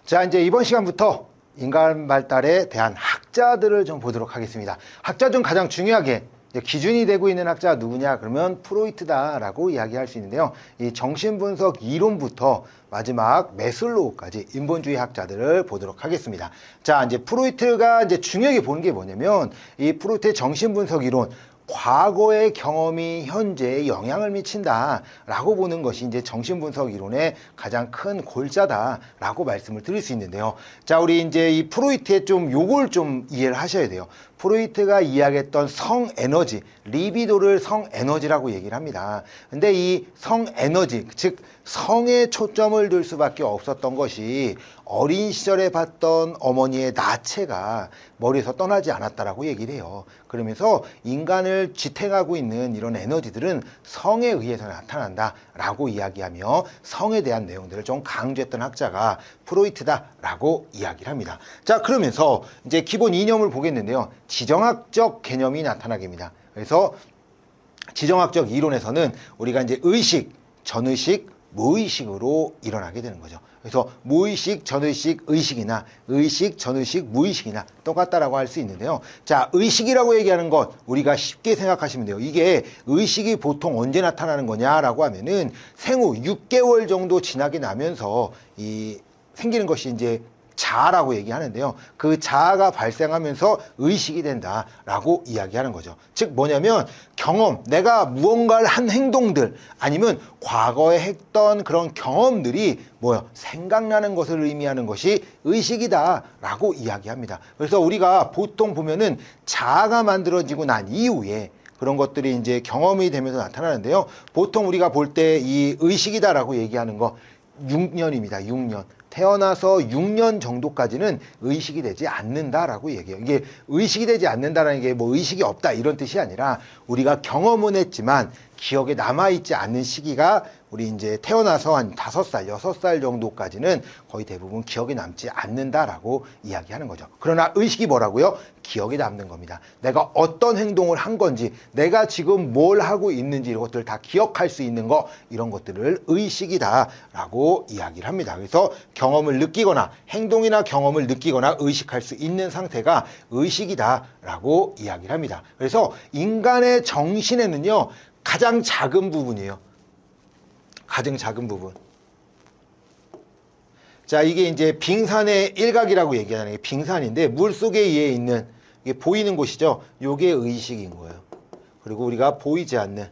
자, 이제 이번 시간부터 인간 발달에 대한 학자들을 좀 보도록 하겠습니다. 학자 중 가장 중요하게 기준이 되고 있는 학자가 누구냐? 그러면 프로이트다라고 이야기할 수 있는데요. 이 정신분석 이론부터 마지막 매슬로우까지 인본주의 학자들을 보도록 하겠습니다. 자, 이제 프로이트가 이제 중요하게 보는 게 뭐냐면 이 프로이트의 정신분석 이론, 과거의 경험이 현재에 영향을 미친다라고 보는 것이 이제 정신분석 이론의 가장 큰 골자다라고 말씀을 드릴 수 있는데요. 자, 우리 이제 이 프로이트의 좀 요걸 좀 이해를 하셔야 돼요. 프로이트가 이야기했던 성에너지, 리비도를 성에너지라고 얘기를 합니다. 근데 이 성에너지, 즉 성에 초점을 둘 수밖에 없었던 것이 어린 시절에 봤던 어머니의 나체가 머리에서 떠나지 않았다라고 얘기를 해요. 그러면서 인간을 지탱하고 있는 이런 에너지들은 성에 의해서 나타난다라고 이야기하며 성에 대한 내용들을 좀 강조했던 학자가 프로이트다라고 이야기를 합니다. 자, 그러면서 이제 기본 이념을 보겠는데요. 지정학적 개념이 나타나게 됩니다. 그래서 지정학적 이론에서는 우리가 이제 의식, 전의식, 무의식으로 일어나게 되는 거죠. 그래서 무의식, 전의식, 의식이나 의식, 전의식, 무의식이나 똑같다라고 할 수 있는데요. 자, 의식이라고 얘기하는 것 우리가 쉽게 생각하시면 돼요. 이게 의식이 보통 언제 나타나는 거냐라고 하면은 생후 6개월 정도 지나게 나면서 생기는 것이 이제 자아라고 얘기하는데요. 그 자아가 발생하면서 의식이 된다라고 이야기하는 거죠. 즉 뭐냐면 경험, 내가 무언가를 한 행동들 아니면 과거에 했던 그런 경험들이 생각나는 것을 의미하는 것이 의식이다라고 이야기합니다. 그래서 우리가 보통 보면은 자아가 만들어지고 난 이후에 그런 것들이 이제 경험이 되면서 나타나는데요. 보통 우리가 볼 때 이 의식이다라고 얘기하는 거 6년입니다. 6년. 태어나서 6년 정도까지는 의식이 되지 않는다라고 얘기해요. 이게 의식이 되지 않는다라는 게 뭐 의식이 없다 이런 뜻이 아니라 우리가 경험은 했지만 기억에 남아있지 않는 시기가 우리 이제 태어나서 한 5살, 6살 정도까지는 거의 대부분 기억에 남지 않는다라고 이야기하는 거죠. 그러나 의식이 뭐라고요? 기억에 남는 겁니다. 내가 어떤 행동을 한 건지, 내가 지금 뭘 하고 있는지 이런 것들을 다 기억할 수 있는 거, 이런 것들을 의식이다라고 이야기를 합니다. 그래서 경험을 느끼거나 행동이나 경험을 느끼거나 의식할 수 있는 상태가 의식이다라고 이야기를 합니다. 그래서 인간의 정신에는요, 가장 작은 부분이에요. 가장 작은 부분. 자, 이게 이제 빙산의 일각이라고 얘기하는 게 빙산인데 물속에 위에 있는 이게 보이는 곳이죠. 요게 의식인 거예요. 그리고 우리가 보이지 않는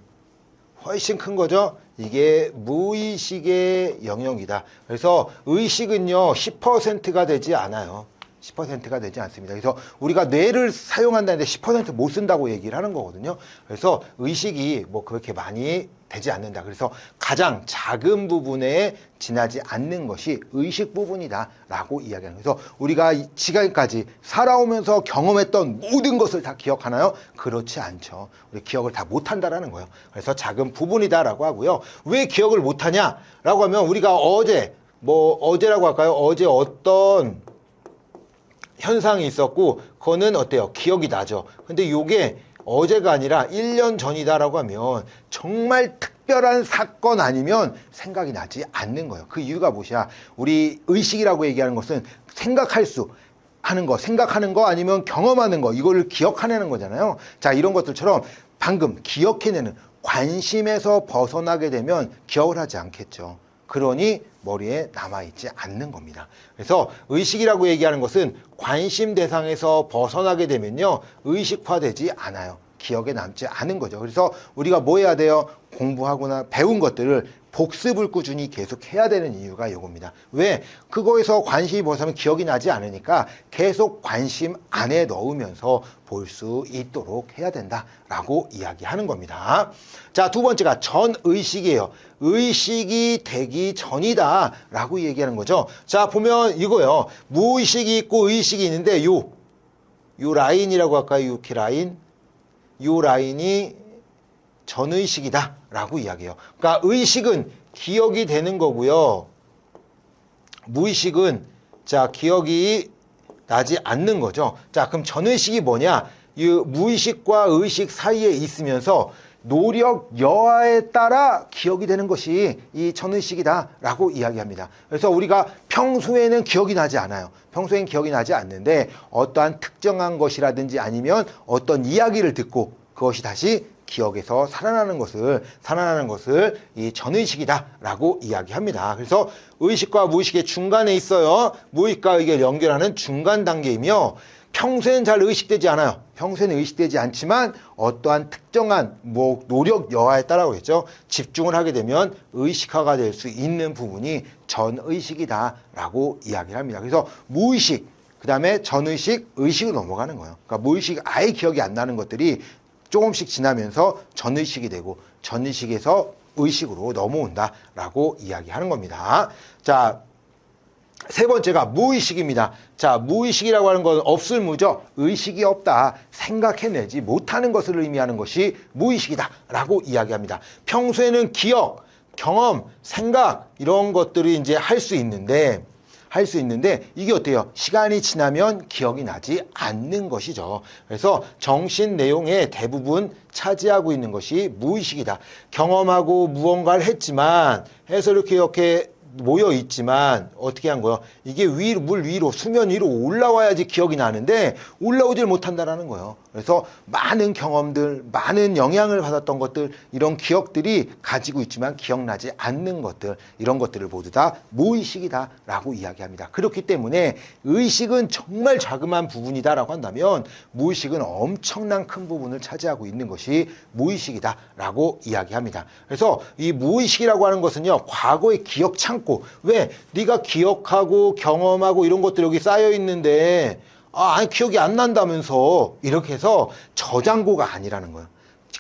훨씬 큰 거죠. 이게 무의식의 영역이다. 그래서 의식은요 10%가 되지 않아요. 10%가 되지 않습니다. 그래서 우리가 뇌를 사용한다는데 10% 못 쓴다고 얘기를 하는 거거든요. 그래서 의식이 그렇게 많이 되지 않는다. 그래서 가장 작은 부분에 지나지 않는 것이 의식 부분이다 라고 이야기하는 거예요. 그래서 우리가 지금까지 살아오면서 경험했던 모든 것을 다 기억하나요? 그렇지 않죠. 우리 기억을 다 못한다라는 거예요. 그래서 작은 부분이다 라고 하고요. 왜 기억을 못하냐 라고 하면 우리가 어제라고 할까요? 어제 어떤 현상이 있었고 그거는 어때요? 기억이 나죠. 근데 요게 어제가 아니라 1년 전이다라고 하면 정말 특별한 사건 아니면 생각이 나지 않는 거예요. 그 이유가 무엇이야? 우리 의식이라고 얘기하는 것은 생각하는 거 아니면 경험하는 거, 이거를 기억해내는 거잖아요. 자, 이런 것들처럼 방금 기억해내는 관심에서 벗어나게 되면 기억을 하지 않겠죠. 그러니 머리에 남아있지 않는 겁니다. 그래서 의식이라고 얘기하는 것은 관심 대상에서 벗어나게 되면요 의식화되지 않아요. 기억에 남지 않은 거죠. 그래서 우리가 뭐 해야 돼요? 공부하거나 배운 것들을 복습을 꾸준히 계속 해야 되는 이유가 이겁니다. 왜? 그거에서 관심이 벗어나면 기억이 나지 않으니까 계속 관심 안에 넣으면서 볼 수 있도록 해야 된다라고 이야기하는 겁니다. 자, 두 번째가 전의식이에요. 의식이 되기 전이다 라고 얘기하는 거죠. 자, 보면 이거요. 무의식이 있고 의식이 있는데 요 라인이라고 할까요? 이렇게 라인. 요 라인이 전의식이다 라고 이야기해요. 그러니까 의식은 기억이 되는 거고요. 무의식은 기억이 나지 않는 거죠. 자, 그럼 전의식이 뭐냐? 이 무의식과 의식 사이에 있으면서 노력 여하에 따라 기억이 되는 것이 이 전의식이다라고 이야기합니다. 그래서 우리가 평소에는 기억이 나지 않아요. 평소엔 기억이 나지 않는데 어떠한 특정한 것이라든지 아니면 어떤 이야기를 듣고 그것이 다시 기억에서 살아나는 것을 이 전의식이다라고 이야기합니다. 그래서 의식과 무의식의 중간에 있어요. 무의식과 의식을 연결하는 중간 단계이며 평소엔 잘 의식되지 않아요. 평소에는 의식되지 않지만 어떠한 특정한 노력 여하에 따라 그랬죠. 집중을 하게 되면 의식화가 될 수 있는 부분이 전의식이다라고 이야기를 합니다. 그래서 무의식, 그 다음에 전의식, 의식으로 넘어가는 거예요. 그러니까 무의식 아예 기억이 안 나는 것들이 조금씩 지나면서 전의식이 되고 전의식에서 의식으로 넘어온다라고 이야기하는 겁니다. 자, 세 번째가 무의식입니다. 자, 무의식이라고 하는 건 없을 무죠. 의식이 없다. 생각해내지 못하는 것을 의미하는 것이 무의식이다라고 이야기합니다. 평소에는 기억, 경험, 생각 이런 것들이 이제 할 수 있는데 이게 어때요? 시간이 지나면 기억이 나지 않는 것이죠. 그래서 정신 내용의 대부분 차지하고 있는 것이 무의식이다. 경험하고 무언가를 해서 이렇게 모여 있지만 어떻게 한 거예요? 이게 물 위로, 수면 위로 올라와야지 기억이 나는데 올라오질 못한다라는 거예요. 그래서 많은 경험들, 많은 영향을 받았던 것들, 이런 기억들이 가지고 있지만 기억나지 않는 것들, 이런 것들을 모두 다 무의식이다라고 이야기합니다. 그렇기 때문에 의식은 정말 자그마한 부분이다라고 한다면 무의식은 엄청난 큰 부분을 차지하고 있는 것이 무의식이다라고 이야기합니다. 그래서 이 무의식이라고 하는 것은요, 과거의 기억 창고. 왜? 네가 기억하고 경험하고 이런 것들이 여기 쌓여 있는데 아니 기억이 안 난다면서 이렇게 해서 저장고가 아니라는 거예요.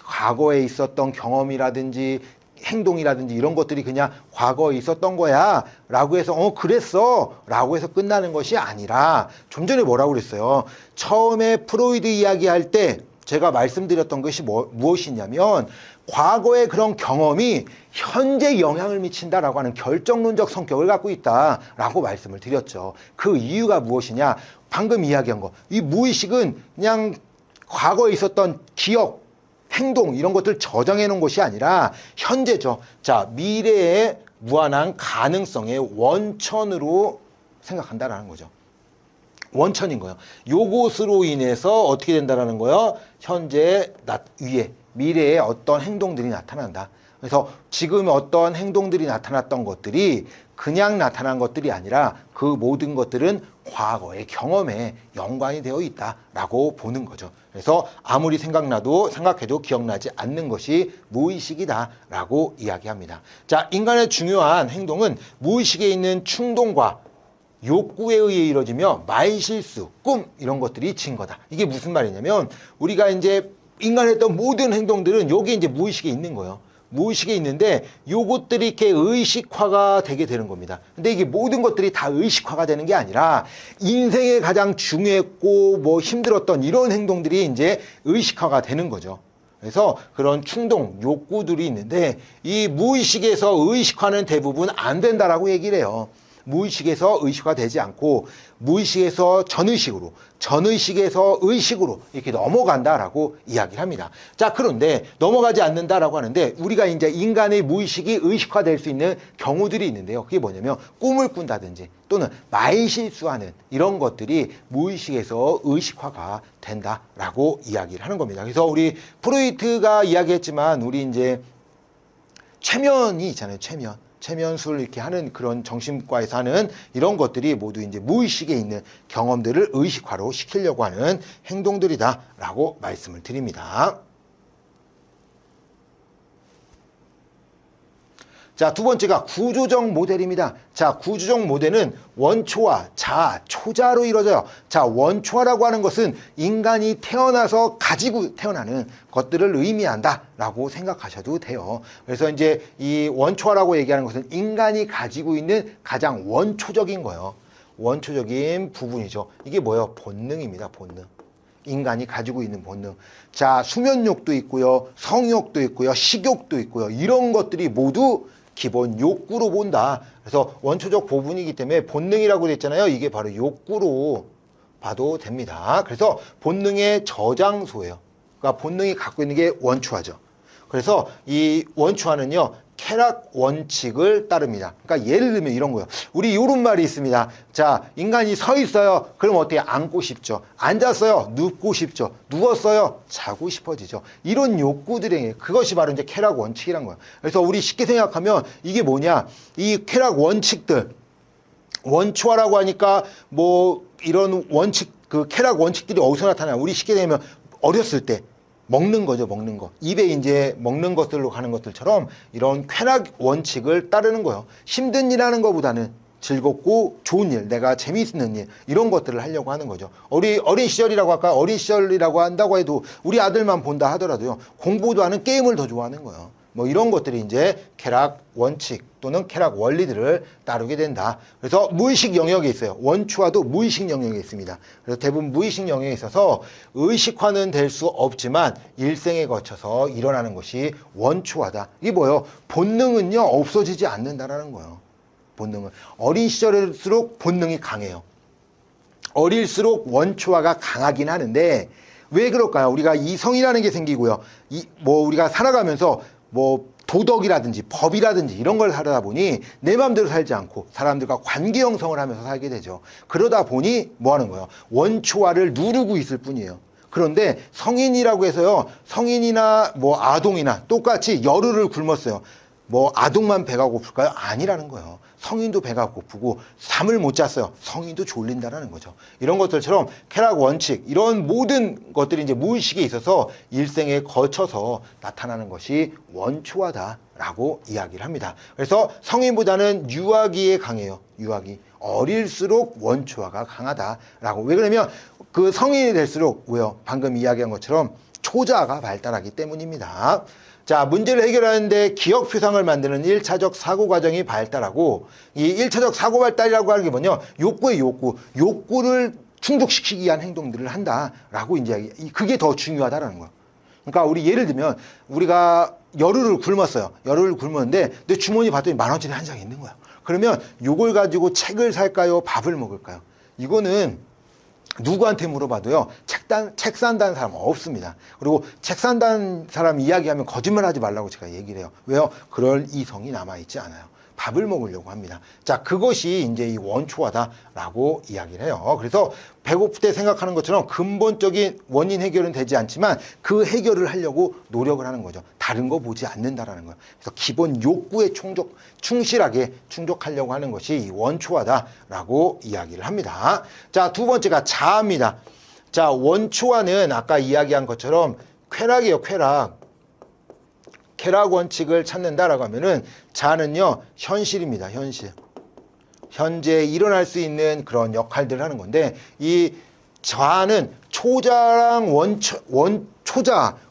과거에 있었던 경험이라든지 행동이라든지 이런 것들이 그냥 과거에 있었던 거야 라고 해서 그랬어 라고 해서 끝나는 것이 아니라 좀 전에 뭐라고 그랬어요. 처음에 프로이드 이야기할 때 제가 말씀드렸던 것이 무엇이냐면 과거의 그런 경험이 현재 영향을 미친다라고 하는 결정론적 성격을 갖고 있다라고 말씀을 드렸죠. 그 이유가 무엇이냐? 방금 이야기한 거. 이 무의식은 그냥 과거에 있었던 기억, 행동 이런 것들 저장해 놓은 것이 아니라 현재죠. 자, 미래의 무한한 가능성의 원천으로 생각한다라는 거죠. 원천인 거예요. 요것으로 인해서 어떻게 된다라는 거예요? 현재 위에 미래에 어떤 행동들이 나타난다. 그래서 지금 어떤 행동들이 나타났던 것들이 그냥 나타난 것들이 아니라 그 모든 것들은 과거의 경험에 연관이 되어 있다라고 보는 거죠. 그래서 아무리 생각해도 기억나지 않는 것이 무의식이다라고 이야기합니다. 자, 인간의 중요한 행동은 무의식에 있는 충동과 욕구에 의해 이루어지며 말실수, 꿈 이런 것들이 증거다. 이게 무슨 말이냐면 우리가 이제 인간이 했던 모든 행동들은 여기 이제 무의식에 있는 거예요. 무의식에 있는데 요것들이 이렇게 의식화가 되게 되는 겁니다. 근데 이게 모든 것들이 다 의식화가 되는 게 아니라 인생에 가장 중요했고 힘들었던 이런 행동들이 이제 의식화가 되는 거죠. 그래서 그런 충동, 욕구들이 있는데 이 무의식에서 의식화는 대부분 안 된다라고 얘기를 해요. 무의식에서 의식화되지 않고 무의식에서 전의식으로, 전의식에서 의식으로 이렇게 넘어간다라고 이야기를 합니다. 자, 그런데 넘어가지 않는다라고 하는데 우리가 이제 인간의 무의식이 의식화될 수 있는 경우들이 있는데요. 그게 뭐냐면 꿈을 꾼다든지 또는 말실수하는 이런 것들이 무의식에서 의식화가 된다라고 이야기를 하는 겁니다. 그래서 우리 프로이트가 이야기했지만 우리 이제 최면이 있잖아요. 최면술 이렇게 하는 그런 정신과에서 하는 이런 것들이 모두 이제 무의식에 있는 경험들을 의식화로 시키려고 하는 행동들이다라고 말씀을 드립니다. 자, 두 번째가 구조적 모델입니다. 자, 구조적 모델은 원초화, 자아, 초자로 이루어져요. 자, 원초화라고 하는 것은 인간이 태어나서 가지고 태어나는 것들을 의미한다라고 생각하셔도 돼요. 그래서 이제 이 원초화라고 얘기하는 것은 인간이 가지고 있는 가장 원초적인 거예요. 원초적인 부분이죠. 이게 뭐예요? 본능입니다. 본능. 인간이 가지고 있는 본능. 자, 수면욕도 있고요. 성욕도 있고요. 식욕도 있고요. 이런 것들이 모두 기본 욕구로 본다. 그래서 원초적 부분이기 때문에 본능이라고 했잖아요. 이게 바로 욕구로 봐도 됩니다. 그래서 본능의 저장소예요. 그러니까 본능이 갖고 있는 게 원초화죠. 그래서 이 원추화는요, 쾌락 원칙을 따릅니다. 그러니까 예를 들면 이런 거예요. 우리 이런 말이 있습니다. 자, 인간이 서 있어요. 그럼 어떻게 앉고 싶죠? 앉았어요. 눕고 싶죠. 누웠어요. 자고 싶어지죠. 이런 욕구들이 그것이 바로 이제 쾌락 원칙이란 거예요. 그래서 우리 쉽게 생각하면 이게 뭐냐? 이 쾌락 원칙들, 원추화라고 하니까 뭐 이런 원칙, 그 쾌락 원칙들이 어디서 나타나요? 우리 쉽게 되면 어렸을 때 먹는 거죠, 먹는 거. 입에 이제 먹는 것들로 가는 것들처럼 이런 쾌락 원칙을 따르는 거예요. 힘든 일 하는 것보다는 즐겁고 좋은 일, 내가 재미있는 일, 이런 것들을 하려고 하는 거죠. 어린 시절이라고 할까? 어린 시절이라고 한다고 해도 우리 아들만 본다 하더라도요, 공부도 하는 게임을 더 좋아하는 거예요. 뭐 이런 것들이 이제 쾌락 원칙 또는 쾌락 원리들을 따르게 된다. 그래서 무의식 영역에 있어요. 원추화도 무의식 영역에 있습니다. 그래서 대부분 무의식 영역에 있어서 의식화는 될 수 없지만 일생에 거쳐서 일어나는 것이 원추화다. 이게 뭐예요? 본능은요, 없어지지 않는다라는 거예요. 본능은. 어린 시절일수록 본능이 강해요. 어릴수록 원추화가 강하긴 하는데 왜 그럴까요? 우리가 이성이라는 게 생기고요. 우리가 살아가면서 도덕이라든지 법이라든지 이런 걸 하다 보니 내 마음대로 살지 않고 사람들과 관계 형성을 하면서 살게 되죠. 그러다 보니 뭐 하는 거예요? 원초화를 누르고 있을 뿐이에요. 그런데 성인이라고 해서요, 성인이나 아동이나 똑같이 열흘을 굶었어요. 아동만 배가 고플까요? 아니라는 거예요. 성인도 배가 고프고 잠을 못 잤어요. 성인도 졸린다라는 거죠. 이런 것들처럼 쾌락 원칙, 이런 모든 것들이 이제 무의식에 있어서 일생에 거쳐서 나타나는 것이 원초화다라고 이야기를 합니다. 그래서 성인보다는 유아기에 강해요. 유아기. 어릴수록 원초화가 강하다라고. 왜 그러면 그 성인이 될수록 왜요? 방금 이야기한 것처럼 초자가 발달하기 때문입니다. 자, 문제를 해결하는데 기억 표상을 만드는 1차적 사고 과정이 발달하고, 이 1차적 사고 발달이라고 하는 게 뭐냐? 욕구의 욕구. 욕구를 충족시키기 위한 행동들을 한다라고 이제 그게 더 중요하다라는 거예요. 그러니까 우리 예를 들면 우리가 열흘을 굶었어요. 열흘을 굶었는데 내 주머니 봤더니 10,000원짜리 한 장이 있는 거야. 그러면 요걸 가지고 책을 살까요? 밥을 먹을까요? 이거는 누구한테 물어봐도요, 책 산다는 사람은 없습니다. 그리고 책 산다는 사람 이야기하면 거짓말 하지 말라고 제가 얘기를 해요. 왜요? 그럴 이성이 남아있지 않아요. 밥을 먹으려고 합니다. 자, 그것이 이제 이 원초화다라고 이야기를 해요. 그래서 배고플 때 생각하는 것처럼 근본적인 원인 해결은 되지 않지만 그 해결을 하려고 노력을 하는 거죠. 다른 거 보지 않는다라는 거예요. 그래서 기본 욕구에 충실하게 충족하려고 하는 것이 이 원초화다라고 이야기를 합니다. 자, 두 번째가 자아입니다. 자, 원초화는 아까 이야기한 것처럼 쾌락이에요, 쾌락. 쾌락 원칙을 찾는다라고 하면은 자아는요, 현실입니다. 현실. 현재 일어날 수 있는 그런 역할들을 하는 건데, 이 자아는 초자랑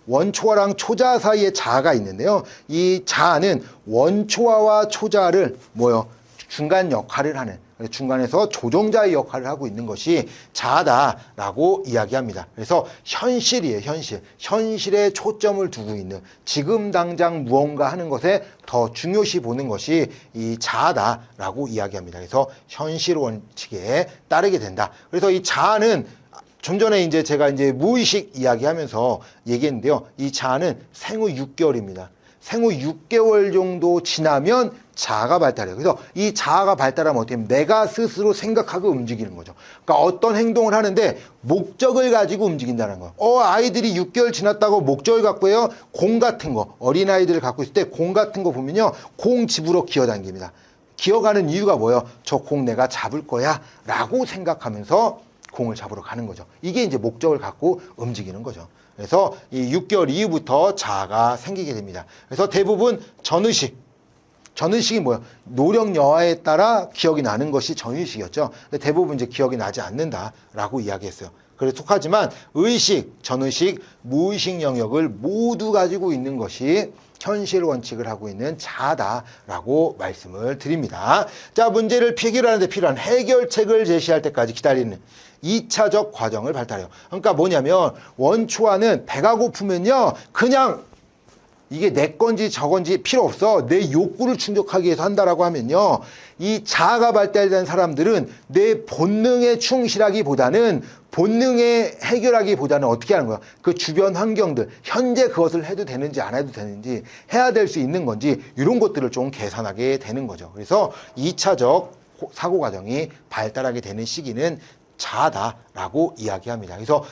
원초화랑 초자 사이에 자아가 있는데요. 이 자아는 원초화와 초자를 중간 역할을 하는, 중간에서 조종자의 역할을 하고 있는 것이 자아다라고 이야기합니다. 그래서 현실이에요, 현실. 현실에 초점을 두고 있는, 지금 당장 무언가 하는 것에 더 중요시 보는 것이 이 자아다라고 이야기합니다. 그래서 현실 원칙에 따르게 된다. 그래서 이 자아는 좀 전에 이제 제가 이제 무의식 이야기하면서 얘기했는데요. 이 자아는 생후 6개월입니다. 생후 6개월 정도 지나면 자아가 발달해요. 그래서 이 자아가 발달하면 어떻게 하면 내가 스스로 생각하고 움직이는 거죠. 그러니까 어떤 행동을 하는데 목적을 가지고 움직인다는 거예요. 아이들이 6개월 지났다고 목적을 갖고 해요. 공 같은 거, 어린아이들을 갖고 있을 때 공 같은 거 보면요, 공 집으로 기어당깁니다. 기어가는 이유가 뭐예요? 저 공 내가 잡을 거야 라고 생각하면서 공을 잡으러 가는 거죠. 이게 이제 목적을 갖고 움직이는 거죠. 그래서 이 6개월 이후부터 자아가 생기게 됩니다. 그래서 대부분 전의식이 뭐예요? 노령 여하에 따라 기억이 나는 것이 전의식이었죠. 근데 대부분 이제 기억이 나지 않는다라고 이야기했어요. 그래서 속하지만 의식, 전의식, 무의식 영역을 모두 가지고 있는 것이 현실 원칙을 하고 있는 자아다라고 말씀을 드립니다. 자, 문제를 해결하는데 필요한 해결책을 제시할 때까지 기다리는 2차적 과정을 발달해요. 그러니까 뭐냐면 원초화는 배가 고프면요, 그냥 이게 내 건지 저 건지 필요 없어. 내 욕구를 충족하기 위해서 한다라고 하면요. 이 자아가 발달된 사람들은 내 본능에 충실하기보다는 본능에 해결하기보다는 어떻게 하는 거야? 그 주변 환경들, 현재 그것을 해도 되는지 안 해도 되는지, 해야 될 수 있는 건지 이런 것들을 좀 계산하게 되는 거죠. 그래서 2차적 사고 과정이 발달하게 되는 시기는 자아다라고 이야기합니다. 그래서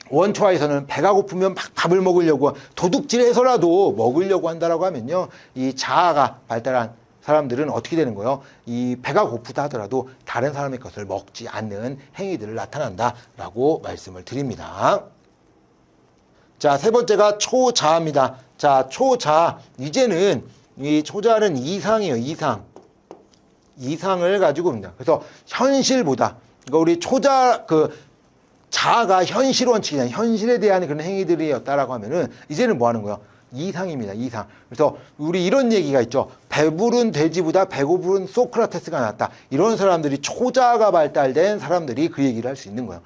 원초화에서는 배가 고프면 막 밥을 먹으려고 도둑질해서라도 먹으려고 한다라고 하면요. 이 자아가 발달한 사람들은 어떻게 되는 거예요? 이 배가 고프다 하더라도 다른 사람의 것을 먹지 않는 행위들을 나타난다라고 말씀을 드립니다. 자, 세 번째가 초자아입니다. 자, 초자아. 이제는 이 초자아는 이상이에요. 이상을 가지고 옵니다. 그래서 현실보다, 그러니까 우리 자아가 현실 원칙이냐, 현실에 대한 그런 행위들이었다라고 하면은 이제는 뭐 하는 거야? 이상입니다. 이상. 그래서 우리 이런 얘기가 있죠. 배부른 돼지보다 배고픈 소크라테스가 낫다. 이런 사람들이 초자아가 발달된 사람들이 그 얘기를 할 수 있는 거예요.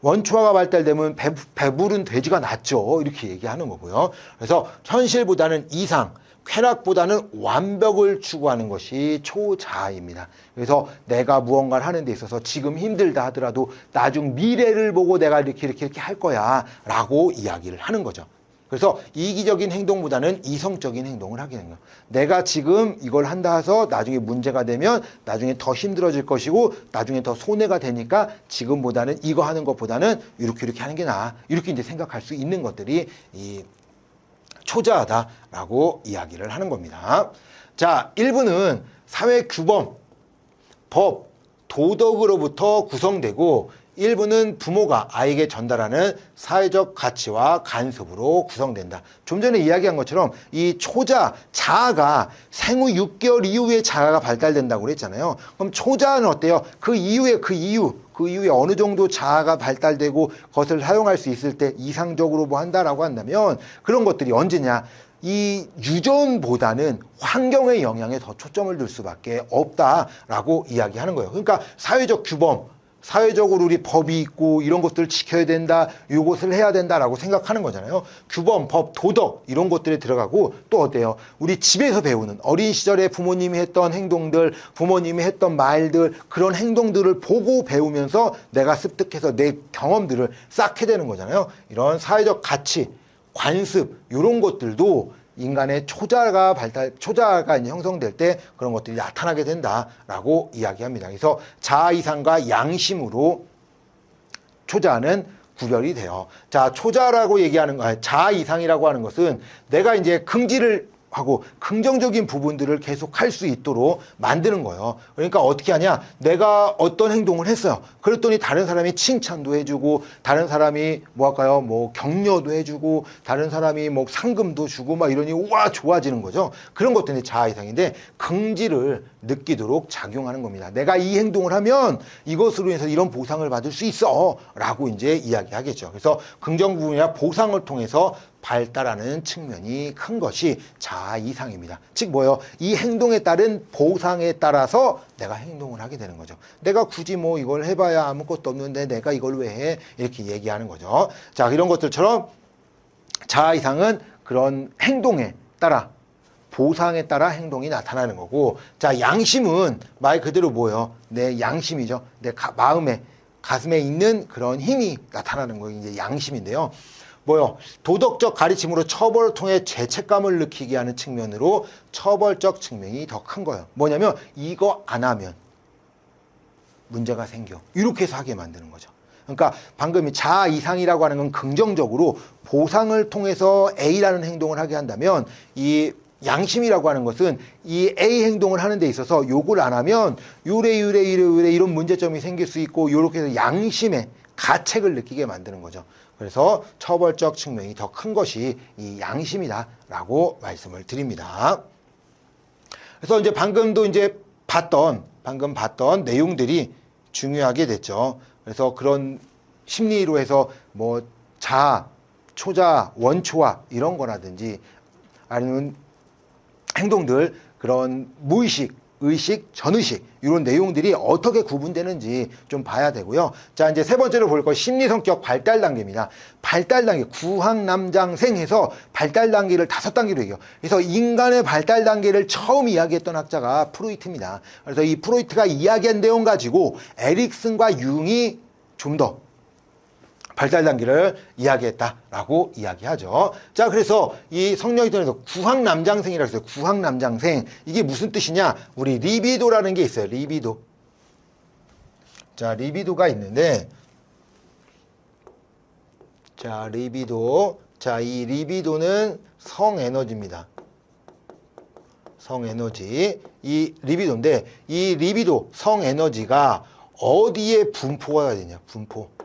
원초화가 발달되면 배부른 돼지가 낫죠. 이렇게 얘기하는 거고요. 그래서 현실보다는 이상, 쾌락보다는 완벽을 추구하는 것이 초자아입니다. 그래서 내가 무언가를 하는 데 있어서 지금 힘들다 하더라도 나중 미래를 보고 내가 이렇게 할 거야 라고 이야기를 하는 거죠. 그래서 이기적인 행동보다는 이성적인 행동을 하게 되는 거예요. 내가 지금 이걸 한다 해서 나중에 문제가 되면 나중에 더 힘들어질 것이고 나중에 더 손해가 되니까 지금보다는 이거 하는 것보다는 이렇게 하는 게 나아. 이렇게 이제 생각할 수 있는 것들이 이 초자아다라고 이야기를 하는 겁니다. 자, 1부는 사회 규범, 법, 도덕으로부터 구성되고 1부는 부모가 아이에게 전달하는 사회적 가치와 간섭으로 구성된다. 좀 전에 이야기한 것처럼 이 자아가 생후 6개월 이후에 자아가 발달된다고 그랬잖아요. 그럼 초자아는 어때요? 그 이후에 어느 정도 자아가 발달되고 그것을 사용할 수 있을 때 이상적으로 뭐 한다라고 한다면 그런 것들이 언제냐? 이 유전보다는 환경의 영향에 더 초점을 둘 수밖에 없다라고 이야기하는 거예요. 그러니까 사회적 규범, 사회적으로 우리 법이 있고 이런 것들을 지켜야 된다, 이것을 해야 된다라고 생각하는 거잖아요. 규범, 법, 도덕 이런 것들에 들어가고 또 어때요? 우리 집에서 배우는 어린 시절에 부모님이 했던 행동들, 부모님이 했던 말들 그런 행동들을 보고 배우면서 내가 습득해서 내 경험들을 쌓게 되는 거잖아요. 이런 사회적 가치, 관습 이런 것들도 인간의 초자아가 이제 형성될 때 그런 것들이 나타나게 된다라고 이야기합니다. 그래서 자아 이상과 양심으로 초자아는 구별이 돼요. 자, 초자아라고 얘기하는 거, 자아 이상이라고 하는 것은 내가 이제 긍지를 하고 긍정적인 부분들을 계속 할 수 있도록 만드는 거예요. 그러니까 어떻게 하냐? 내가 어떤 행동을 했어요. 그랬더니 다른 사람이 칭찬도 해주고 다른 사람이 뭐 할까요? 뭐 격려도 해주고 다른 사람이 뭐 상금도 주고 막 이러니 우와 좋아지는 거죠. 그런 것들이 자아 이상인데 긍지를 느끼도록 작용하는 겁니다. 내가 이 행동을 하면 이것으로 인해서 이런 보상을 받을 수 있어 라고 이제 이야기하겠죠. 그래서 긍정 부분이나 보상을 통해서 발달하는 측면이 큰 것이 자아 이상입니다. 즉 뭐예요? 이 행동에 따른 보상에 따라서 내가 행동을 하게 되는 거죠. 내가 굳이 뭐 이걸 해봐야 아무것도 없는데 내가 이걸 왜 해? 이렇게 얘기하는 거죠. 자, 이런 것들처럼 자아 이상은 그런 행동에 따라 보상에 따라 행동이 나타나는 거고, 자, 양심은 말 그대로 뭐예요? 내 양심이죠. 내 마음에 가슴에 있는 그런 힘이 나타나는 거 이제 양심인데요. 뭐요? 도덕적 가르침으로 처벌을 통해 죄책감을 느끼게 하는 측면으로 처벌적 측면이 더 큰 거예요. 뭐냐면 이거 안 하면 문제가 생겨. 이렇게 해서 하게 만드는 거죠. 그러니까 방금 자아 이상이라고 하는 건 긍정적으로 보상을 통해서 A라는 행동을 하게 한다면 이 양심이라고 하는 것은 이 A 행동을 하는 데 있어서 요걸 안 하면 요래 이런 문제점이 생길 수 있고 요렇게 해서 양심의 가책을 느끼게 만드는 거죠. 그래서 처벌적 측면이 더 큰 것이 이 양심이다라고 말씀을 드립니다. 그래서 이제 방금 봤던 내용들이 중요하게 됐죠. 그래서 그런 심리로 해서 뭐 자아, 초자아, 원초아 이런 거라든지 아니면 행동들 그런 무의식 의식, 전의식 이런 내용들이 어떻게 구분되는지 좀 봐야 되고요. 자, 이제 세 번째로 볼 거 심리 성격 발달 단계입니다. 발달 단계 구황남장생 해서 발달 단계를 5단계로 얘기해요. 그래서 인간의 발달 단계를 처음 이야기했던 학자가 프로이트입니다. 그래서 이 프로이트가 이야기한 내용 가지고 에릭슨과 융이 좀 더 발달 단계를 이야기했다라고 이야기하죠. 자, 그래서 이 성령이전에서 구황남장생이라고 했어요. 구황남장생. 이게 무슨 뜻이냐? 우리 리비도라는 게 있어요. 리비도. 자, 리비도가 있는데, 자, 리비도. 자, 이 리비도는 성에너지입니다. 성에너지. 이 리비도인데, 이 리비도, 성에너지가 어디에 분포가 되냐? 분포.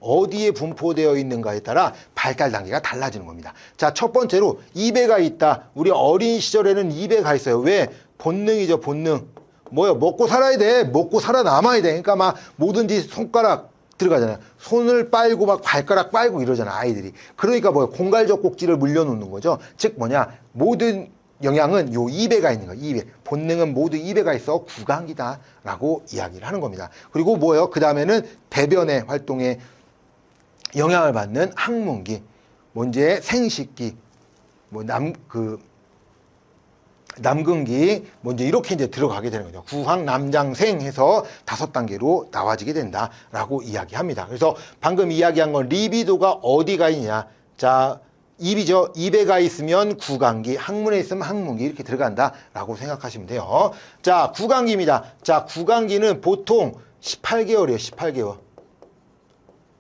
어디에 분포되어 있는가에 따라 발달 단계가 달라지는 겁니다. 자, 첫 번째로 입에가 있다. 우리 어린 시절에는 입에가 있어요. 왜? 본능이죠, 본능. 뭐요? 먹고 살아야 돼. 먹고 살아남아야 돼. 그러니까 막 뭐든지 손가락 들어가잖아요. 손을 빨고 막 발가락 빨고 이러잖아, 아이들이. 그러니까 뭐요? 공갈적 꼭지를 물려놓는 거죠. 즉 뭐냐? 모든 영향은 요 입에가 있는 거예요. 입에. 본능은 모두 입에가 있어 구강기다라고 이야기를 하는 겁니다. 그리고 뭐예요? 그 다음에는 배변의 활동에 영향을 받는 항문기, 먼저 생식기, 남근기, 먼저 이렇게 이제 들어가게 되는 거죠. 구황남장생 해서 5단계로 나와지게 된다라고 이야기합니다. 그래서 방금 이야기한 건 리비도가 어디가 있냐. 자, 입이죠. 입에가 있으면 구강기, 항문에 있으면 항문기 이렇게 들어간다라고 생각하시면 돼요. 자, 구강기입니다. 자, 구강기는 보통 18개월이에요. 18개월.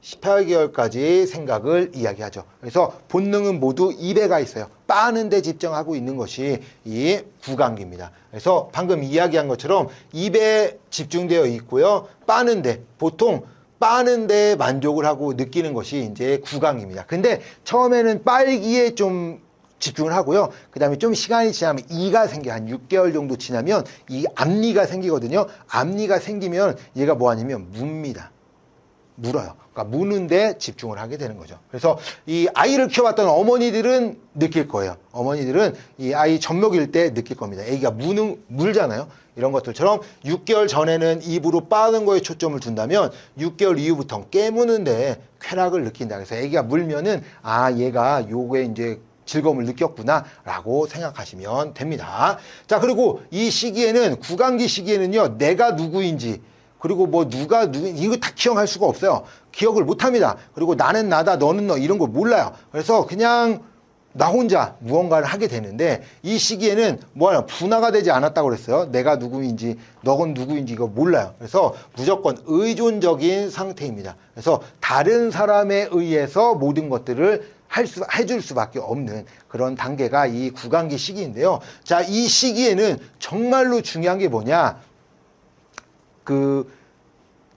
18개월까지 생각을 이야기하죠. 그래서 본능은 모두 입에가 있어요. 빠는 데 집중하고 있는 것이 이 구강기입니다. 그래서 방금 이야기한 것처럼 입에 집중되어 있고요. 빠는데 보통 빠는 데 만족을 하고 느끼는 것이 이제 구강기입니다. 근데 처음에는 빨기에 좀 집중을 하고요. 그 다음에 좀 시간이 지나면 이가 생겨요. 한 6개월 정도 지나면 이 앞니가 생기거든요. 앞니가 생기면 얘가 뭐 하냐면 뭅니다. 물어요. 그러니까 무는데 집중을 하게 되는 거죠. 그래서 이 아이를 키워봤던 어머니들은 느낄 거예요. 어머니들은 이 아이 젖먹일 때 느낄 겁니다. 애기가 물잖아요. 이런 것들처럼 6개월 전에는 입으로 빠는 거에 초점을 둔다면 6개월 이후부터 깨무는데 쾌락을 느낀다. 그래서 애기가 물면은 아, 얘가 요거에 이제 즐거움을 느꼈구나 라고 생각하시면 됩니다. 자, 그리고 이 시기에는 구강기 시기에는요, 내가 누구인지 그리고 뭐 누가 이거 다 기억할 수가 없어요. 기억을 못 합니다. 그리고 나는 나다, 너는 너 이런 거 몰라요. 그래서 그냥 나 혼자 무언가를 하게 되는데 이 시기에는 뭐야 분화가 되지 않았다고 그랬어요. 내가 누구인지 너건 누구인지 이거 몰라요. 그래서 무조건 의존적인 상태입니다. 그래서 다른 사람에 의해서 모든 것들을 해줄 수밖에 없는 그런 단계가 이 구강기 시기인데요. 자, 이 시기에는 정말로 중요한 게 뭐냐?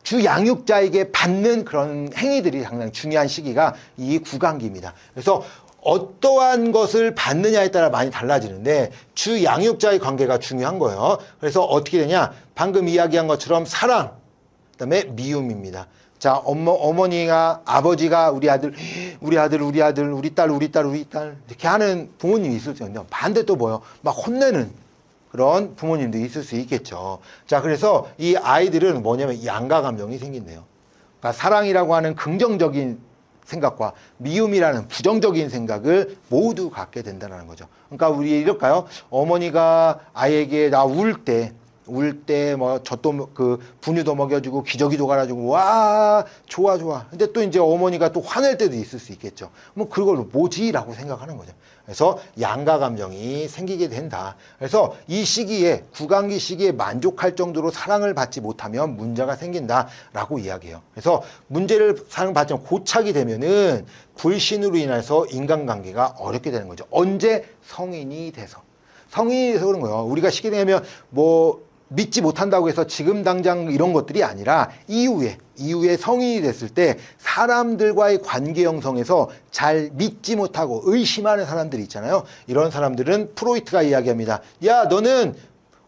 주 양육자에게 받는 그런 행위들이 상당히 중요한 시기가 이 구강기입니다. 그래서 어떠한 것을 받느냐에 따라 많이 달라지는데 주 양육자의 관계가 중요한 거예요. 그래서 어떻게 되냐? 방금 이야기한 것처럼 사랑, 그다음에 미움입니다. 자, 어머니가, 아버지가 우리 아들, 우리 딸 이렇게 하는 부모님이 있을 수 있는데 반대 또 뭐예요? 막 혼내는 그런 부모님도 있을 수 있겠죠. 자, 그래서 이 아이들은 뭐냐면 양가 감정이 생긴대요. 그러니까 사랑이라고 하는 긍정적인 생각과 미움이라는 부정적인 생각을 모두 갖게 된다는 거죠. 그러니까 우리 이럴까요? 어머니가 아이에게 나 울 때 뭐 젖도 분유도 먹여주고 기저귀도 갈아주고 와 좋아. 근데 또 이제 어머니가 또 화낼 때도 있을 수 있겠죠. 뭐 그걸 뭐지라고 생각하는 거죠. 그래서 양가 감정이 생기게 된다. 그래서 이 시기에 구강기 시기에 만족할 정도로 사랑을 받지 못하면 문제가 생긴다라고 이야기해요. 그래서 문제를 사랑받지 않고 고착이 되면은 불신으로 인해서 인간관계가 어렵게 되는 거죠. 언제? 성인이 돼서 그런 거예요. 우리가 시기 되면 뭐 믿지 못한다고 해서 지금 당장 이런 것들이 아니라 이후에 성인이 됐을 때 사람들과의 관계 형성에서 잘 믿지 못하고 의심하는 사람들이 있잖아요. 이런 사람들은 프로이트가 이야기합니다. 야, 너는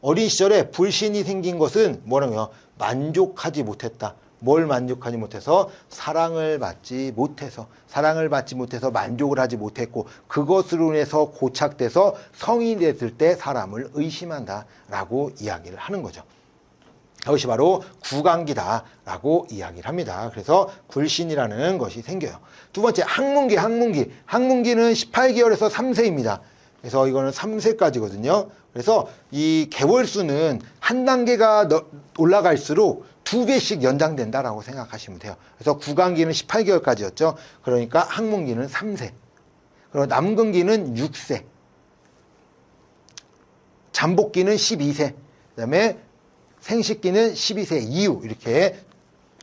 어린 시절에 불신이 생긴 것은 뭐라고요? 만족하지 못했다. 뭘 만족하지 못해서? 사랑을 받지 못해서 만족을 하지 못했고 그것으로 인해서 고착돼서 성인이 됐을 때 사람을 의심한다라고 이야기를 하는 거죠. 그것이 바로 구강기다라고 이야기를 합니다. 그래서 굴신이라는 것이 생겨요. 두 번째, 항문기. 항문기는 18개월에서 3세입니다. 그래서 이거는 3세까지거든요. 그래서 이 개월수는 한 단계가 올라갈수록 2배씩 연장된다라고 생각하시면 돼요. 그래서 구강기는 18개월까지였죠. 그러니까 항문기는 3세. 그리고 남근기는 6세. 잠복기는 12세. 그다음에 생식기는 12세 이후 이렇게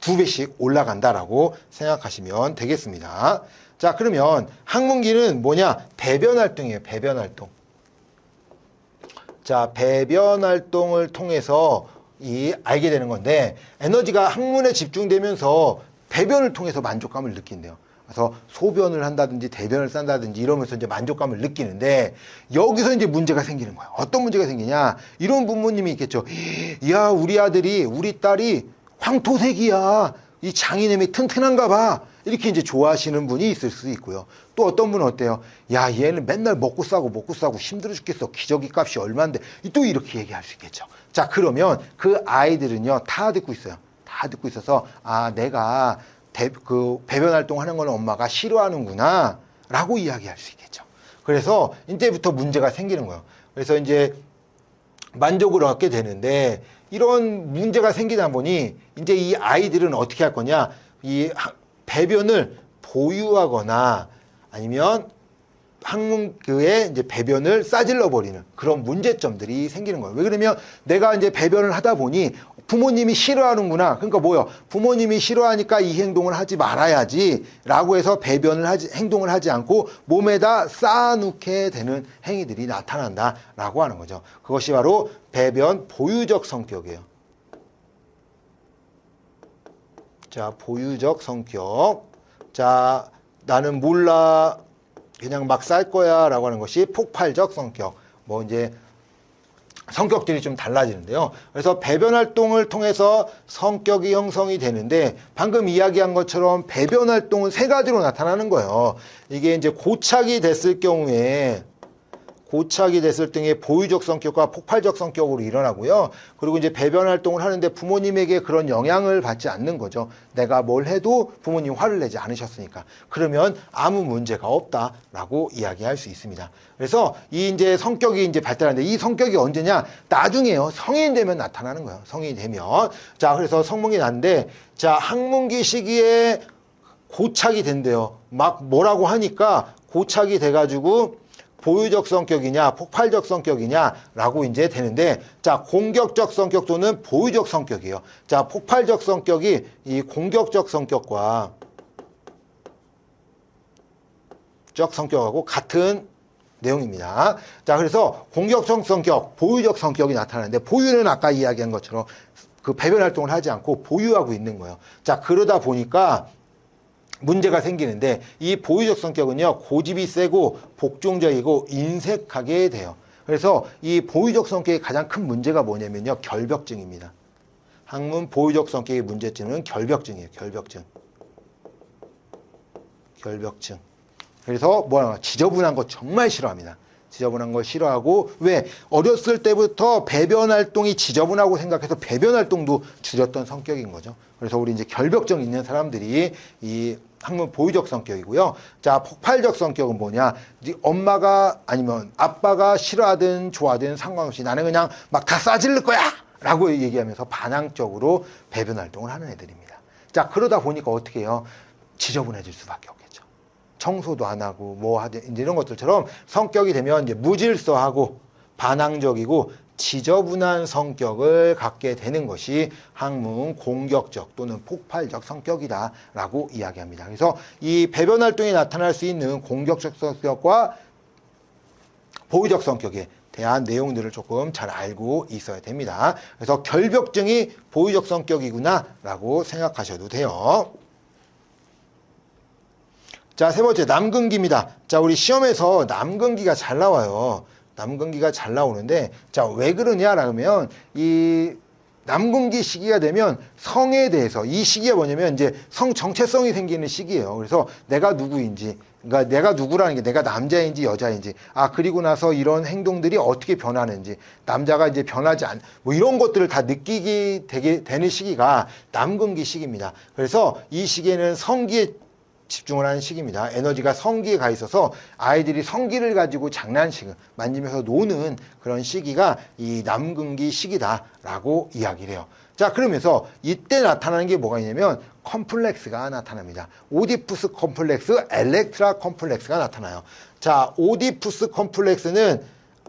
2배씩 올라간다라고 생각하시면 되겠습니다. 자, 그러면 항문기는 뭐냐? 배변 활동이에요. 배변 활동. 자, 배변 활동을 통해서 알게 되는 건데 에너지가 항문에 집중되면서 배변을 통해서 만족감을 느낀대요. 그래서 소변을 한다든지 대변을 싼다든지 이러면서 이제 만족감을 느끼는데 여기서 이제 문제가 생기는 거예요. 어떤 문제가 생기냐? 이런 부모님이 있겠죠. 야, 우리 아들이, 우리 딸이 황토색이야. 이 장이내미 튼튼한가 봐. 이렇게 이제 좋아하시는 분이 있을 수 있고요. 또 어떤 분은 어때요? 야, 얘는 맨날 먹고 싸고 힘들어 죽겠어. 기저귀 값이 얼만데. 또 이렇게 얘기할 수 있겠죠. 자, 그러면 그 아이들은요, 다 듣고 있어요. 다 듣고 있어서, 아, 내가 배변 활동하는 걸 엄마가 싫어하는구나. 라고 이야기할 수 있겠죠. 그래서 이제부터 문제가 생기는 거예요. 그래서 이제 만족을 얻게 되는데 이런 문제가 생기다 보니 이제 이 아이들은 어떻게 할 거냐? 이 배변을 보유하거나 아니면 항문교에 이제 배변을 싸질러 버리는 그런 문제점들이 생기는 거예요. 왜 그러면 내가 이제 배변을 하다 보니 부모님이 싫어하는구나. 그러니까 뭐요? 부모님이 싫어하니까 이 행동을 하지 말아야지 라고 해서 행동을 하지 않고 몸에다 쌓아놓게 되는 행위들이 나타난다라고 하는 거죠. 그것이 바로 배변 보유적 성격이에요. 자, 보유적 성격. 자, 나는 몰라. 그냥 막 쌀 거야 라고 하는 것이 폭발적 성격. 뭐 이제 성격들이 좀 달라지는데요. 그래서 배변 활동을 통해서 성격이 형성이 되는데 방금 이야기한 것처럼 배변 활동은 세 가지로 나타나는 거예요. 이게 이제 고착이 됐을 때에 보유적 성격과 폭발적 성격으로 일어나고요. 그리고 이제 배변 활동을 하는데 부모님에게 그런 영향을 받지 않는 거죠. 내가 뭘 해도 부모님 화를 내지 않으셨으니까. 그러면 아무 문제가 없다라고 이야기할 수 있습니다. 그래서 이 이제 성격이 이제 발달하는데 이 성격이 언제냐? 나중에요. 성인 되면 나타나는 거예요. 성인이 되면. 자, 그래서 성문이 난데 자, 항문기 시기에 고착이 된대요. 막 뭐라고 하니까 고착이 돼가지고 보유적 성격이냐 폭발적 성격이냐 라고 이제 되는데 자, 공격적 성격 또는 보유적 성격이에요. 자, 폭발적 성격이 이 공격적 성격과 적 성격하고 같은 내용입니다. 자, 그래서 공격적 성격, 보유적 성격이 나타나는데 보유는 아까 이야기한 것처럼 그 배변 활동을 하지 않고 보유하고 있는 거예요. 자, 그러다 보니까 문제가 생기는데 이 보유적 성격은요, 고집이 세고 복종적이고 인색하게 돼요. 그래서 이 보유적 성격의 가장 큰 문제가 뭐냐면요, 결벽증입니다. 항문 보유적 성격의 문제점은 결벽증이에요. 결벽증. 그래서 지저분한 거 정말 싫어합니다. 지저분한 걸 싫어하고 왜? 어렸을 때부터 배변 활동이 지저분하고 생각해서 배변 활동도 줄였던 성격인 거죠. 그래서 우리 이제 결벽증 있는 사람들이 이 항문 보유적 성격이고요. 자, 폭발적 성격은 뭐냐? 엄마가 아니면 아빠가 싫어하든 좋아하든 상관없이 나는 그냥 막 다 싸질릴 거야! 라고 얘기하면서 반항적으로 배변 활동을 하는 애들입니다. 자, 그러다 보니까 어떻게 해요? 지저분해질 수밖에 없겠죠. 청소도 안 하고 뭐 하든 이런 것들처럼 성격이 되면 이제 무질서하고 반항적이고 지저분한 성격을 갖게 되는 것이 항문 공격적 또는 폭발적 성격이다라고 이야기합니다. 그래서 이 배변 활동에 나타날 수 있는 공격적 성격과 보유적 성격에 대한 내용들을 조금 잘 알고 있어야 됩니다. 그래서 결벽증이 보유적 성격이구나라고 생각하셔도 돼요. 자, 세 번째 남근기입니다. 자, 우리 시험에서 남근기가 잘 나와요. 남근기가 잘 나오는데 자, 왜 그러냐 그러면 이 남근기 시기가 되면 성에 대해서, 이 시기가 뭐냐면 이제 성 정체성이 생기는 시기예요. 그래서 내가 누구인지, 그러니까 내가 누구라는 게 내가 남자인지 여자인지, 그리고 나서 이런 행동들이 어떻게 변하는지, 남자가 이제 변하지 않, 뭐 이런 것들을 다 느끼게 되는 시기가 남근기 시기입니다. 그래서 이 시기에는 성기에 집중을 하는 시기입니다. 에너지가 성기에 가 있어서 아이들이 성기를 가지고 장난치고 만지면서 노는 그런 시기가 이 남근기 시기다라고 이야기를 해요. 자, 그러면서 이때 나타나는 게 뭐가 있냐면 컴플렉스가 나타납니다. 오디푸스 컴플렉스, 엘렉트라 컴플렉스가 나타나요. 자, 오디푸스 컴플렉스는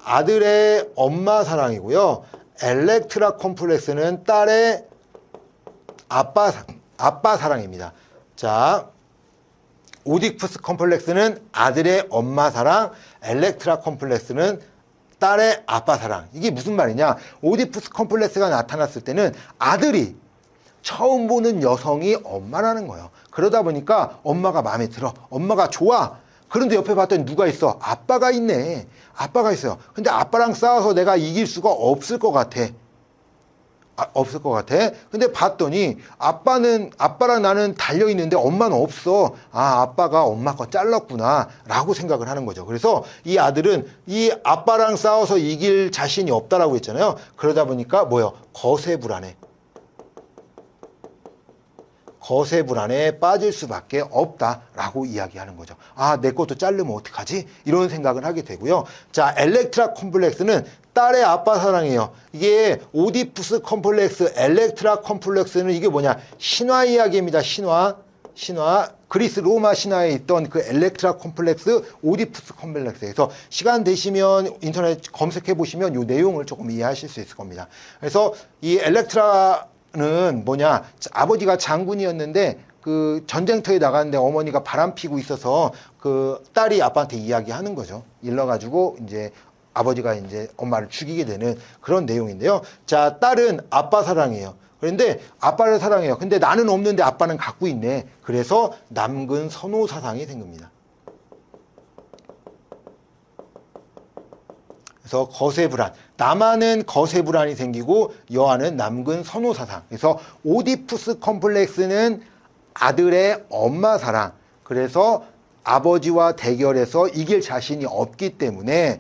아들의 엄마 사랑이고요. 엘렉트라 컴플렉스는 딸의 아빠 사랑입니다. 자, 오디푸스 컴플렉스는 아들의 엄마 사랑, 엘렉트라 컴플렉스는 딸의 아빠 사랑. 이게 무슨 말이냐? 오디푸스 컴플렉스가 나타났을 때는 아들이 처음 보는 여성이 엄마라는 거예요. 그러다 보니까 엄마가 마음에 들어. 엄마가 좋아. 그런데 옆에 봤더니 누가 있어? 아빠가 있네. 아빠가 있어요. 근데 아빠랑 싸워서 내가 이길 수가 없을 것 같아. 없을 것 같아. 근데 봤더니 아빠랑 나는 달려있는데 엄마는 없어. 아빠가 엄마 거 잘랐구나 라고 생각을 하는 거죠. 그래서 이 아들은 이 아빠랑 싸워서 이길 자신이 없다라고 했잖아요. 그러다 보니까 뭐요? 거세불안에 빠질 수밖에 없다라고 이야기하는 거죠. 내 것도 자르면 어떡하지? 이런 생각을 하게 되고요. 자, 엘렉트라 컴플렉스는 딸의 아빠 사랑이에요. 이게 오디푸스 컴플렉스, 엘렉트라 컴플렉스는 이게 뭐냐? 신화 이야기입니다. 신화. 그리스 로마 신화에 있던 그 엘렉트라 컴플렉스, 오디푸스 컴플렉스에서 시간 되시면 인터넷 검색해 보시면 이 내용을 조금 이해하실 수 있을 겁니다. 그래서 이 엘렉트라는 뭐냐? 아버지가 장군이었는데 그 전쟁터에 나갔는데 어머니가 바람 피고 있어서 그 딸이 아빠한테 이야기하는 거죠. 일러가지고 이제 아버지가 이제 엄마를 죽이게 되는 그런 내용인데요. 자, 딸은 아빠 사랑이에요. 그런데 아빠를 사랑해요. 근데 나는 없는데 아빠는 갖고 있네. 그래서 남근 선호 사상이 생깁니다. 그래서 거세불안, 남아는 거세불안이 생기고 여아는 남근 선호 사상. 그래서 오디푸스 컴플렉스는 아들의 엄마 사랑. 그래서 아버지와 대결해서 이길 자신이 없기 때문에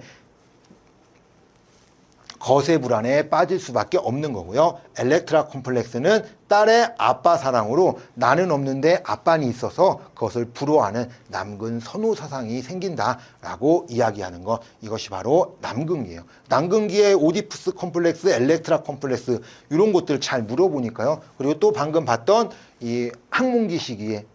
거세불안에 빠질 수밖에 없는 거고요. 엘렉트라 콤플렉스는 딸의 아빠 사랑으로 나는 없는데 아빠는 있어서 그것을 부러워하는 남근 선호 사상이 생긴다라고 이야기하는 것, 이것이 바로 남근기예요. 남근기의 오디푸스 콤플렉스, 엘렉트라 콤플렉스 이런 것들 잘 물어보니까요. 그리고 또 방금 봤던 이 학문기 시기에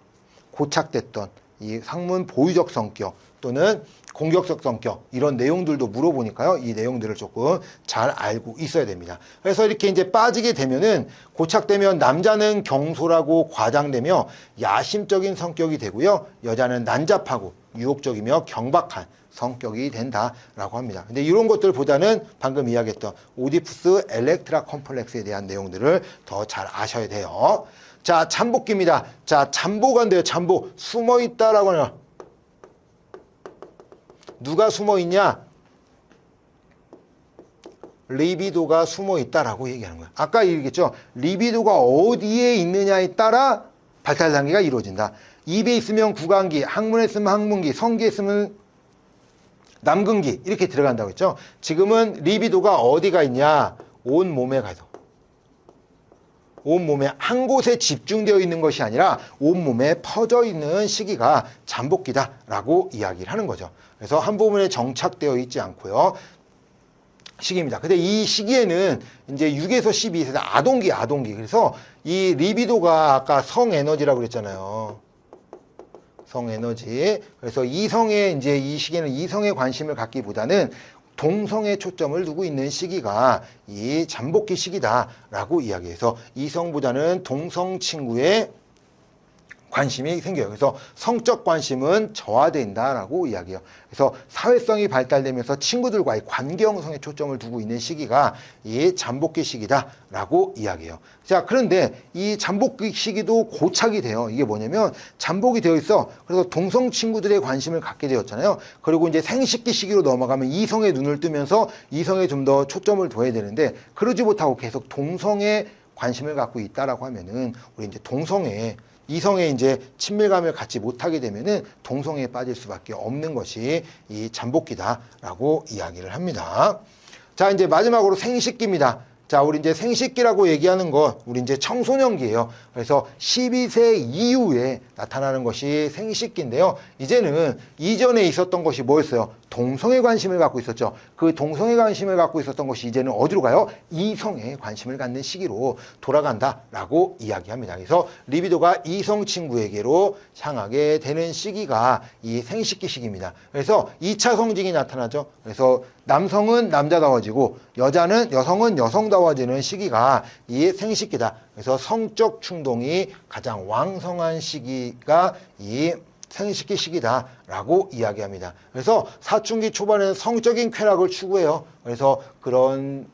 고착됐던 이 상문 보유적 성격 또는 공격적 성격 이런 내용들도 물어보니까요. 이 내용들을 조금 잘 알고 있어야 됩니다. 그래서 이렇게 이제 빠지게 되면은 고착되면 남자는 경솔하고 과장되며 야심적인 성격이 되고요. 여자는 난잡하고 유혹적이며 경박한 성격이 된다라고 합니다. 근데 이런 것들보다는 방금 이야기했던 오디푸스 엘렉트라 컴플렉스에 대한 내용들을 더 잘 아셔야 돼요. 자, 잠복기입니다. 자, 잠복한데요. 잠복 숨어 있다라고 하나. 누가 숨어 있냐? 리비도가 숨어 있다라고 얘기하는 거야. 아까 얘기했죠. 리비도가 어디에 있느냐에 따라 발달 단계가 이루어진다. 입에 있으면 구강기, 항문에 있으면 항문기, 성기에 있으면 남근기 이렇게 들어간다고 했죠. 지금은 리비도가 어디가 있냐? 온 몸에 가서. 온몸에 한 곳에 집중되어 있는 것이 아니라 온몸에 퍼져 있는 시기가 잠복기다라고 이야기를 하는 거죠. 그래서 한 부분에 정착되어 있지 않고요. 시기입니다. 근데 이 시기에는 이제 6에서 12세에서 아동기. 그래서 이 리비도가 아까 성에너지라고 그랬잖아요. 성에너지. 그래서 이성에 이제 이 시기에는 이성에 관심을 갖기보다는 동성에 초점을 두고 있는 시기가 이 잠복기 시기다라고 이야기해서 이성보다는 동성 친구에 관심이 생겨요. 그래서 성적 관심은 저하된다라고 이야기해요. 그래서 사회성이 발달되면서 친구들과의 관계 형성에 초점을 두고 있는 시기가 이 잠복기 시기다라고 이야기해요. 자, 그런데 이 잠복기 시기도 고착이 돼요. 이게 뭐냐면 잠복이 되어 있어. 그래서 동성 친구들의 관심을 갖게 되었잖아요. 그리고 이제 생식기 시기로 넘어가면 이성의 눈을 뜨면서 이성에 좀 더 초점을 둬야 되는데 그러지 못하고 계속 동성에 관심을 갖고 있다라고 하면은 우리 이제 동성애 이성에 이제 친밀감을 갖지 못하게 되면은 동성애에 빠질 수밖에 없는 것이 이 잠복기다라고 이야기를 합니다. 자, 이제 마지막으로 생식기입니다. 자, 우리 이제 생식기라고 얘기하는 거, 우리 이제 청소년기예요. 그래서 12세 이후에 나타나는 것이 생식기인데요. 이제는 이전에 있었던 것이 뭐였어요? 동성에 관심을 갖고 있었죠. 그 동성에 관심을 갖고 있었던 것이 이제는 어디로 가요? 이성에 관심을 갖는 시기로 돌아간다라고 이야기합니다. 그래서 리비도가 이성 친구에게로 향하게 되는 시기가 이 생식기 시기입니다. 그래서 2차 성징이 나타나죠. 그래서 남성은 남자다워지고 여성은 여성다워지는 시기가 이 생식기다. 그래서 성적 충동이 가장 왕성한 시기가 이 생식기 시기다라고 이야기합니다. 그래서 사춘기 초반에는 성적인 쾌락을 추구해요. 그래서 그런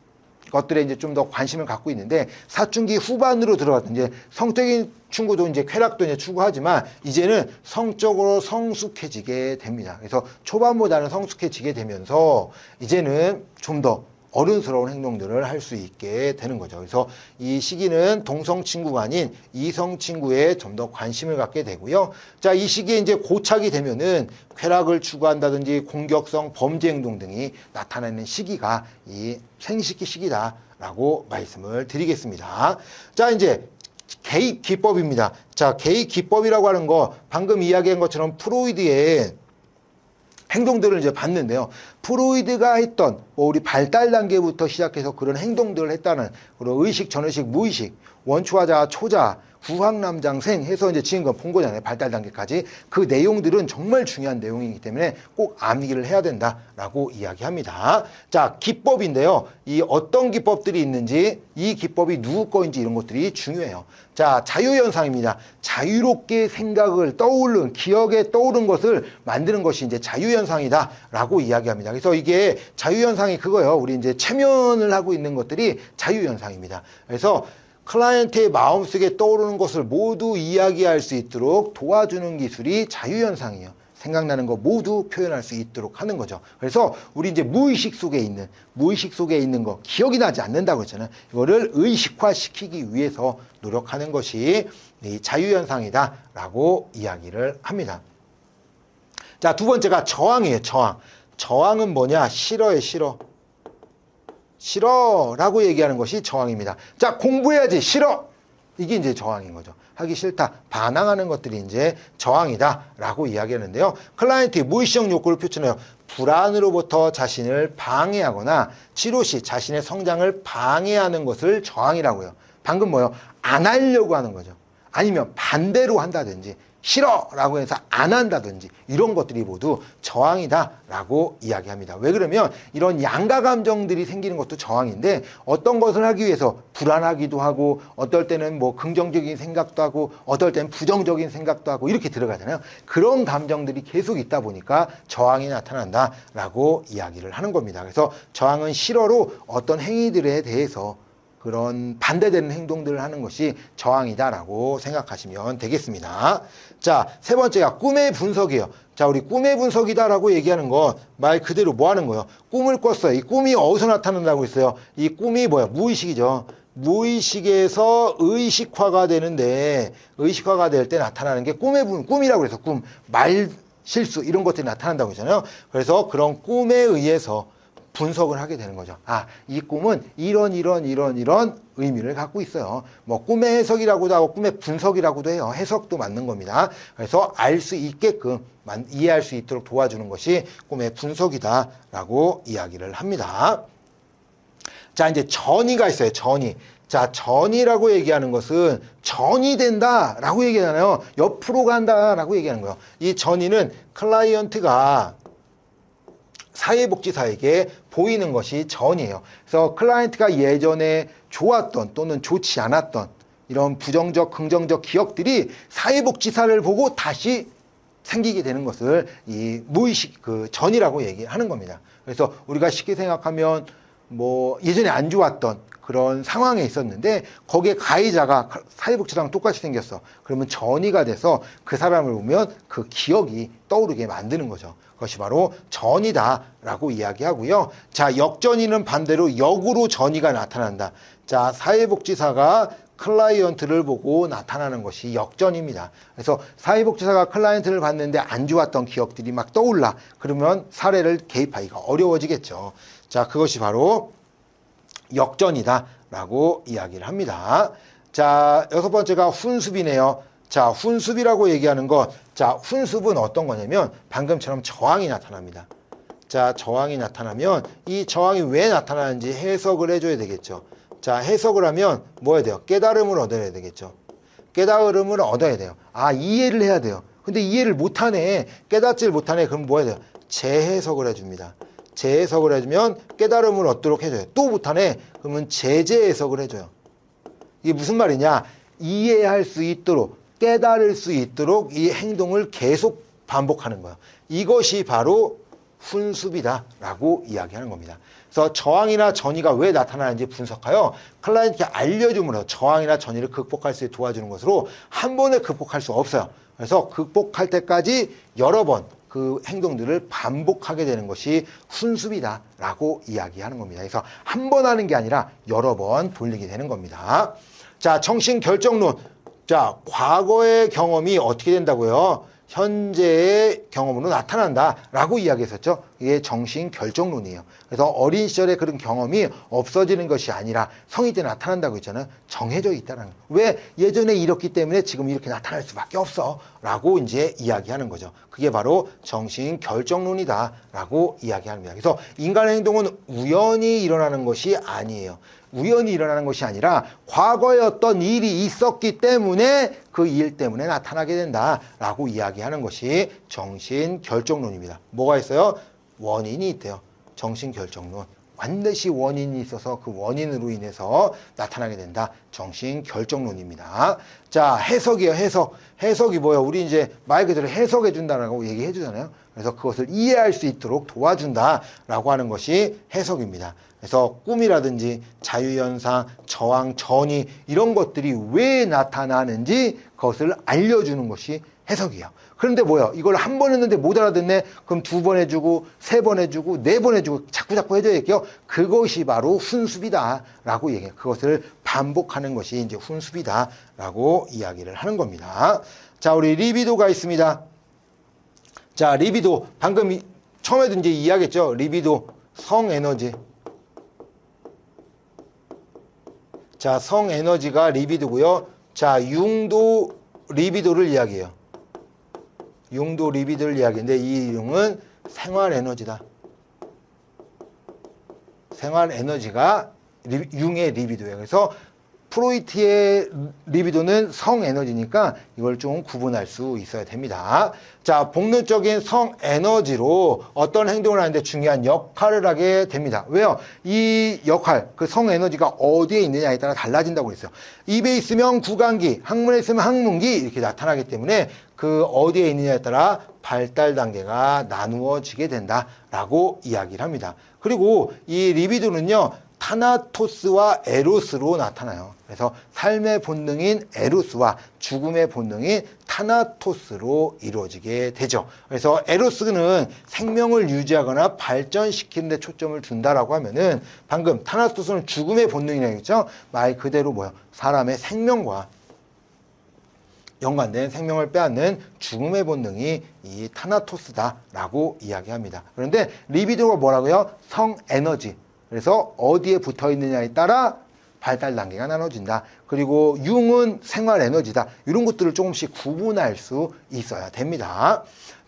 것들에 이제 좀 더 관심을 갖고 있는데 사춘기 후반으로 들어갔던 이제 성적인 친구도 이제 쾌락도 이제 추구하지만 이제는 성적으로 성숙해지게 됩니다. 그래서 초반보다는 성숙해지게 되면서 이제는 좀 더 어른스러운 행동들을 할 수 있게 되는 거죠. 그래서 이 시기는 동성 친구가 아닌 이성 친구에 좀 더 관심을 갖게 되고요. 자, 이 시기에 이제 고착이 되면은 쾌락을 추구한다든지 공격성 범죄 행동 등이 나타나는 시기가 이 생식기 시기다라고 말씀을 드리겠습니다. 자, 이제 개입 기법입니다. 자, 개입 기법이라고 하는 거 방금 이야기한 것처럼 프로이드의 행동들을 이제 봤는데요. 프로이드가 했던 우리 발달 단계부터 시작해서 그런 행동들을 했다는 그런 의식, 전의식, 무의식, 원초하자, 초자, 구황남장생 해서 이제 지금 본 거잖아요. 발달 단계까지. 그 내용들은 정말 중요한 내용이기 때문에 꼭 암기를 해야 된다라고 이야기합니다. 자, 기법인데요. 이 어떤 기법들이 있는지, 이 기법이 누구 거인지 이런 것들이 중요해요. 자, 자유현상입니다. 자유롭게 생각을 떠오르는, 기억에 떠오른 것을 만드는 것이 이제 자유현상이다라고 이야기합니다. 그래서 이게 자유현상이 그거예요. 우리 이제 체면을 하고 있는 것들이 자유현상입니다. 그래서 클라이언트의 마음속에 떠오르는 것을 모두 이야기할 수 있도록 도와주는 기술이 자유현상이에요. 생각나는 거 모두 표현할 수 있도록 하는 거죠. 그래서 우리 이제 무의식 속에 있는 거, 기억이 나지 않는다고 했잖아요. 이거를 의식화시키기 위해서 노력하는 것이 이 자유현상이다라고 이야기를 합니다. 자, 두 번째가 저항이에요. 저항은 뭐냐? 싫어요, 싫어. 싫어라고 얘기하는 것이 저항입니다. 자, 공부해야지, 싫어. 이게 이제 저항인 거죠. 하기 싫다, 반항하는 것들이 이제 저항이다라고 이야기하는데요. 클라이언트의 무의식적 욕구를 표현해요. 불안으로부터 자신을 방해하거나 치료 시 자신의 성장을 방해하는 것을 저항이라고 해요. 방금 뭐요? 안 하려고 하는 거죠. 아니면 반대로 한다든지 싫어라고 해서 안 한다든지 이런 것들이 모두 저항이다라고 이야기합니다. 왜 그러면 이런 양가 감정들이 생기는 것도 저항인데 어떤 것을 하기 위해서 불안하기도 하고 어떨 때는 뭐 긍정적인 생각도 하고 어떨 때는 부정적인 생각도 하고 이렇게 들어가잖아요. 그런 감정들이 계속 있다 보니까 저항이 나타난다라고 이야기를 하는 겁니다. 그래서 저항은 싫어로 어떤 행위들에 대해서 그런 반대되는 행동들을 하는 것이 저항이다라고 생각하시면 되겠습니다. 자, 세 번째가 꿈의 분석이에요. 자, 우리 꿈의 분석이다라고 얘기하는 거 말 그대로 뭐 하는 거예요? 꿈을 꿨어요. 이 꿈이 어디서 나타난다고 했어요? 이 꿈이 뭐야? 무의식이죠. 무의식에서 의식화가 되는데 의식화가 될 때 나타나는 게 꿈이라고 해서 꿈, 말 실수 이런 것들이 나타난다고 했잖아요. 그래서 그런 꿈에 의해서 분석을 하게 되는 거죠. 아, 이 꿈은 이런 의미를 갖고 있어요. 뭐 꿈의 해석이라고도 하고 꿈의 분석이라고도 해요. 해석도 맞는 겁니다. 그래서 알 수 있게끔 이해할 수 있도록 도와주는 것이 꿈의 분석이다라고 이야기를 합니다. 자, 이제 전이가 있어요. 전이. 자, 전이라고 얘기하는 것은 전이 된다라고 얘기하잖아요. 옆으로 간다라고 얘기하는 거예요. 이 전이는 클라이언트가 사회복지사에게 보이는 것이 전이에요. 그래서 클라이언트가 예전에 좋았던 또는 좋지 않았던 이런 부정적, 긍정적 기억들이 사회복지사를 보고 다시 생기게 되는 것을 이 무의식 그 전이라고 얘기하는 겁니다. 그래서 우리가 쉽게 생각하면 뭐 예전에 안 좋았던 그런 상황에 있었는데 거기에 가해자가 사회복지사랑 똑같이 생겼어. 그러면 전이가 돼서 그 사람을 보면 그 기억이 떠오르게 만드는 거죠. 그것이 바로 전이다라고 이야기하고요. 자, 역전이는 반대로 역으로 전이가 나타난다. 자, 사회복지사가 클라이언트를 보고 나타나는 것이 역전입니다. 그래서 사회복지사가 클라이언트를 봤는데 안 좋았던 기억들이 막 떠올라. 그러면 사례를 개입하기가 어려워지겠죠. 자, 그것이 바로 역전이다 라고 이야기를 합니다. 자, 여섯 번째가 훈습이네요. 자, 훈습이라고 얘기하는 것. 자, 훈습은 어떤 거냐면 방금처럼 저항이 나타납니다. 자, 저항이 나타나면 이 저항이 왜 나타나는지 해석을 해줘야 되겠죠. 자, 해석을 하면 뭐 해야 돼요? 깨달음을 얻어야 되겠죠. 깨달음을 얻어야 돼요. 아, 이해를 해야 돼요. 근데 이해를 못하네. 깨닫지를 못하네. 그럼 뭐 해야 돼요? 재해석을 해줍니다. 재해석을 해주면 깨달음을 얻도록 해줘요. 또 못하네. 그러면 재해석을 해줘요. 이게 무슨 말이냐? 이해할 수 있도록, 깨달을 수 있도록 이 행동을 계속 반복하는 거예요. 이것이 바로 훈습이다라고 이야기하는 겁니다. 그래서 저항이나 전이가 왜 나타나는지 분석하여 클라이언트에게 알려줌으로 저항이나 전이를 극복할 수 있게 도와주는 것으로 한 번에 극복할 수 없어요. 그래서 극복할 때까지 여러 번 그 행동들을 반복하게 되는 것이 훈습이다라고 이야기하는 겁니다. 그래서 한 번 하는 게 아니라 여러 번 돌리게 되는 겁니다. 자, 정신결정론. 자, 과거의 경험이 어떻게 된다고요? 현재의 경험으로 나타난다라고 이야기했었죠. 이게 정신결정론이에요. 그래서 어린 시절의 그런 경험이 없어지는 것이 아니라 성인 때 나타난다고 했잖아요. 정해져 있다는 거예요. 왜? 예전에 이렇기 때문에 지금 이렇게 나타날 수밖에 없어 라고 이제 이야기하는 거죠. 그게 바로 정신결정론이다라고 이야기합니다. 그래서 인간의 행동은 우연히 일어나는 것이 아니에요. 우연히 일어나는 것이 아니라 과거에 어떤 일이 있었기 때문에 그 일 때문에 나타나게 된다라고 이야기하는 것이 정신결정론입니다. 뭐가 있어요? 원인이 있대요. 정신결정론. 반드시 원인이 있어서 그 원인으로 인해서 나타나게 된다. 정신결정론입니다. 자, 해석이에요. 해석. 해석이 뭐예요? 우리 이제 말 그대로 해석해 준다라고 얘기해 주잖아요. 그래서 그것을 이해할 수 있도록 도와준다라고 하는 것이 해석입니다. 그래서 꿈이라든지 자유현상, 저항, 전이 이런 것들이 왜 나타나는지 그것을 알려주는 것이 해석이에요. 그런데 뭐야? 이걸 한 번 했는데 못 알아듣네? 그럼 두 번 해주고, 세 번 해주고, 네 번 해주고, 자꾸 해줘야겠죠? 그것이 바로 훈습이다라고 얘기해요. 그것을 반복하는 것이 이제 훈습이다라고 이야기를 하는 겁니다. 자, 우리 리비도가 있습니다. 자, 리비도. 방금 처음에도 이제 이야기했죠? 리비도. 성에너지. 자, 성에너지가 리비도고요. 자, 융도 리비도를 이야기해요. 융도 리비도를 이야기하는데 이 융은 생활에너지다. 생활에너지가 융의 리비도예요. 그래서 프로이트의 리비도는 성에너지니까 이걸 좀 구분할 수 있어야 됩니다. 자, 본능적인 성에너지로 어떤 행동을 하는데 중요한 역할을 하게 됩니다. 왜요? 이 역할, 그 성에너지가 어디에 있느냐에 따라 달라진다고 그랬어요. 입에 있으면 구강기, 항문에 있으면 항문기 이렇게 나타나기 때문에 그 어디에 있느냐에 따라 발달 단계가 나누어지게 된다라고 이야기를 합니다. 그리고 이 리비도는요, 타나토스와 에로스로 나타나요. 그래서 삶의 본능인 에로스와 죽음의 본능인 타나토스로 이루어지게 되죠. 그래서 에로스는 생명을 유지하거나 발전시키는 데 초점을 둔다라고 하면은 방금 타나토스는 죽음의 본능이라고 했죠. 말 그대로 뭐야? 사람의 생명과 연관된 생명을 빼앗는 죽음의 본능이 이 타나토스다라고 이야기합니다. 그런데 리비도가 뭐라고요? 성에너지. 그래서 어디에 붙어 있느냐에 따라 발달 단계가 나눠진다. 그리고 융은 생활 에너지다. 이런 것들을 조금씩 구분할 수 있어야 됩니다.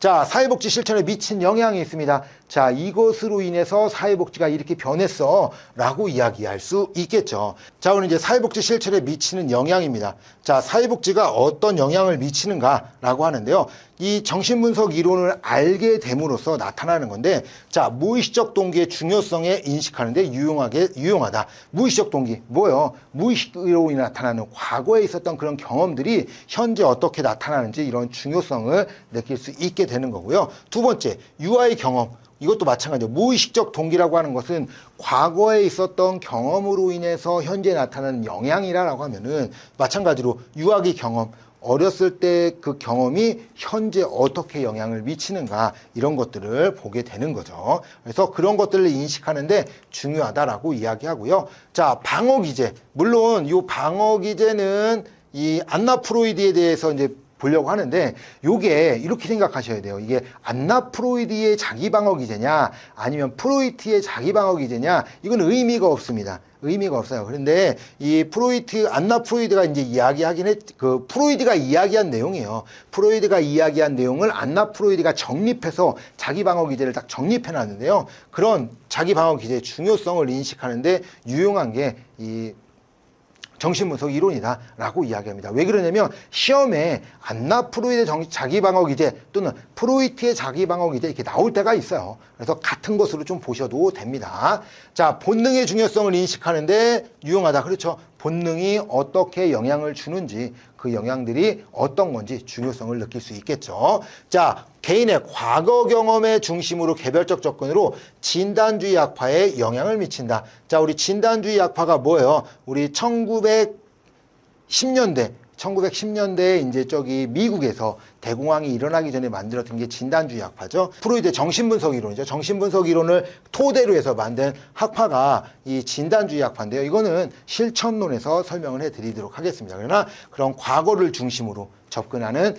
자, 사회복지 실천에 미친 영향이 있습니다. 자, 이것으로 인해서 사회복지가 이렇게 변했어 라고 이야기할 수 있겠죠. 자, 오늘 이제 사회복지 실천에 미치는 영향입니다. 자, 사회복지가 어떤 영향을 미치는가 라고 하는데요. 이 정신분석 이론을 알게 됨으로써 나타나는 건데, 자, 무의식적 동기의 중요성에 인식하는데 유용하다. 무의식적 동기, 뭐예요? 무의식으로 나타나는 과거에 있었던 그런 경험들이 현재 어떻게 나타나는지 이런 중요성을 느낄 수 있게 되는 거고요. 두 번째, 유아의 경험. 이것도 마찬가지죠. 무의식적 동기라고 하는 것은 과거에 있었던 경험으로 인해서 현재 나타나는 영향이라고 하면은 마찬가지로 유아의 경험, 어렸을 때 그 경험이 현재 어떻게 영향을 미치는가 이런 것들을 보게 되는 거죠. 그래서 그런 것들을 인식하는데 중요하다라고 이야기하고요. 자, 방어 기제. 물론 이 방어 기제는 이 안나 프로이드에 대해서 이제 보려고 하는데 요게 이렇게 생각하셔야 돼요. 이게 안나 프로이드의 자기 방어 기제냐 아니면 프로이트의 자기 방어 기제냐 이건 의미가 없습니다. 의미가 없어요. 그런데 이 안나 프로이드가 이제 프로이드가 이야기한 내용이에요. 프로이드가 이야기한 내용을 안나 프로이드가 정립해서 자기 방어 기제를 딱 정립해 놨는데요. 그런 자기 방어 기제의 중요성을 인식하는데 유용한 게 이 정신분석 이론이다라고 이야기합니다. 왜 그러냐면 시험에 안나 프로이드의 자기방어 기제 또는 프로이트의 자기방어 기제 이렇게 나올 때가 있어요. 그래서 같은 것으로 좀 보셔도 됩니다. 자, 본능의 중요성을 인식하는데 유용하다. 그렇죠. 본능이 어떻게 영향을 주는지 그 영향들이 어떤 건지 중요성을 느낄 수 있겠죠. 자, 개인의 과거 경험의 중심으로 개별적 접근으로 진단주의 약파에 영향을 미친다. 자, 우리 진단주의 약파가 뭐예요? 우리 1910년대에 이제 저기 미국에서 대공황이 일어나기 전에 만들었던 게 진단주의 학파죠. 프로이드의 정신분석 이론이죠. 정신분석 이론을 토대로 해서 만든 학파가 이 진단주의 학파인데요. 이거는 실천론에서 설명을 해드리도록 하겠습니다. 그러나 그런 과거를 중심으로 접근하는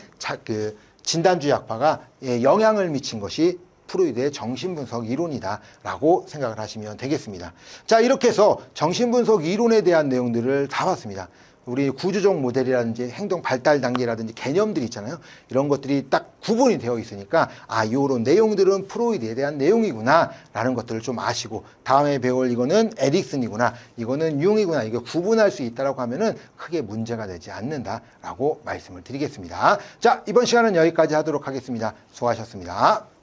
진단주의 학파가 영향을 미친 것이 프로이드의 정신분석 이론이다라고 생각을 하시면 되겠습니다. 자, 이렇게 해서 정신분석 이론에 대한 내용들을 다 봤습니다. 우리 구조적 모델이라든지 행동 발달 단계라든지 개념들이 있잖아요. 이런 것들이 딱 구분이 되어 있으니까 요런 내용들은 프로이드에 대한 내용이구나 라는 것들을 좀 아시고 다음에 배울 이거는 에릭슨이구나 이거는 융이구나 이거 구분할 수 있다라고 하면은 크게 문제가 되지 않는다라고 말씀을 드리겠습니다. 자, 이번 시간은 여기까지 하도록 하겠습니다. 수고하셨습니다.